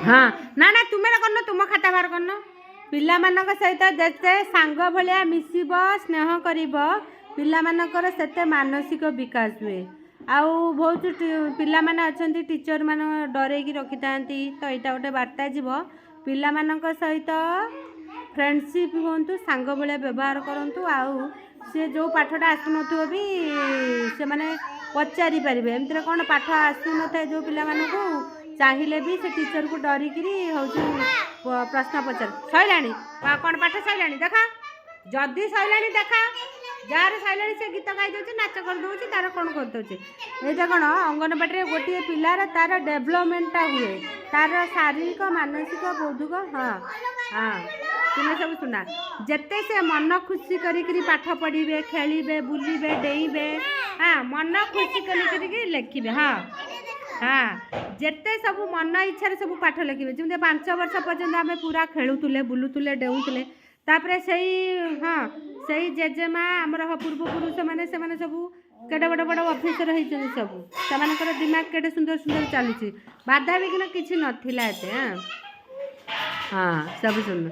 हाँ ना ना तुम्हें करन तुम खाता बाहर करन पिलामानक सहित जेते सांग भलिया मिसिब स्नेह करिब पिलामानकर सेते मानसिक विकास हुए आउ बहुत पिला माने अछंती टीचर मान डरेकी रखी थांती तो यहाँ गोटे वार्ता जीव पिलामानक सहित फ्रेंडशिप हूँ सांग भलिया व्यवहार करूँ आउ सी जो पाठटा आसुन भी से माने पचारि पारे एमती कौन पाठ आसु न जो पिला चाहिए भी से टीचर को डरिकी हूँ प्रश्न पचार सैला कौन पाठ सैला देखा जदि सैला देखा जार सैला से गीत गाई दे नाच करदे तार कौन करदे यहाँ कौन अंगनवाड़ी गोटे पिलार तार डेभलपमेंटा हुए तार शारीरिक मानसिक बौद्धिक हाँ हाँ तुम्हें सब सुना जिते से मन खुशी करी पाठ पढ़े खेलिए बुलिबे डेइबे हाँ मन खुशी करी लिखे हाँ हाँ जिते सब मन इच्छा सब पाठ लिखे जमी 5 वर्ष पर्यंत आम पूरा खेलुले बुलुले डेउले तापर से हाँ से जेजेमा आमर पूर्वपुरुष मैंने सब केटे बड़ बड़ अफिसर होती सब से दिमाग केटे सुंदर सुंदर चलुची बाधा विघ्न किसी नाला हाँ हाँ सब सुन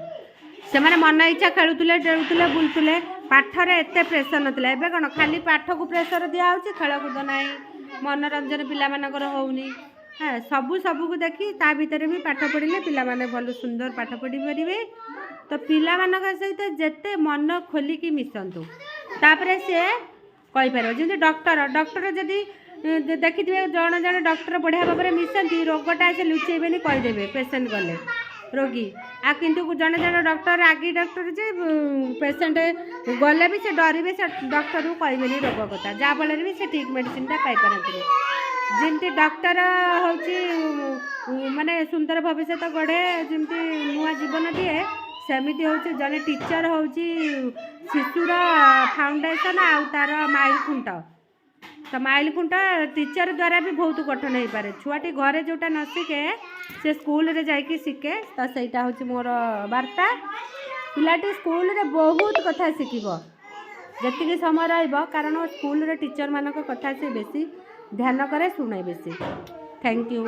से मैंने मन इच्छा खेलुले डेउले बुलुले पाठर एत प्रेसर नाला एवं कौन खाली पाठ को प्रेसर दिखाई खेलकूद ना मनोरंजन पिलामानकर होनी हाँ सबू सबू देखी ता भीतर भी पाठ पढ़ले पिला माने भल सुंदर पाठ पढ़ी पारे तो पिलामानक सहित जेते मन खोलिकी मिशंतु तापर से कहीपर जमी डॉक्टर डॉक्टर जदि देखिए जन जन डॉक्टर बढ़िया भाव में मिशंती रोगटा से लुचेबे कहीदेवे पेसेंट गले रोगी आ किंतु जन जन डॉक्टर आगे डॉक्टर जे पेसेंट गले भी से डरवे से डॉक्टर को कहे रोग कथा जहाँफल भी से ठीक मेडिसिनटा पाइपारती जमती डॉक्टर हूँ माने सुंदर भविष्य गढ़े जमती नुआ जीवन दिए सेमती हूँ जने टीचर हूँ शिशुर फाउंडेशन आउ तार माइल खुंट तो माइल खुंट टीचर द्वारा भी बहुत गठन हो पारे छुआटी घरे जोटा न शिखे से स्कूल रे जाइए शिखे तो सहीटा हूँ मोर वार्ता पिलाटी स्कूल रे बहुत कथा शिखब जी समय कारण स्कूल रे टीचर मानक कथा से बेसी ध्यान करे शुणे बेसी थैंक यू।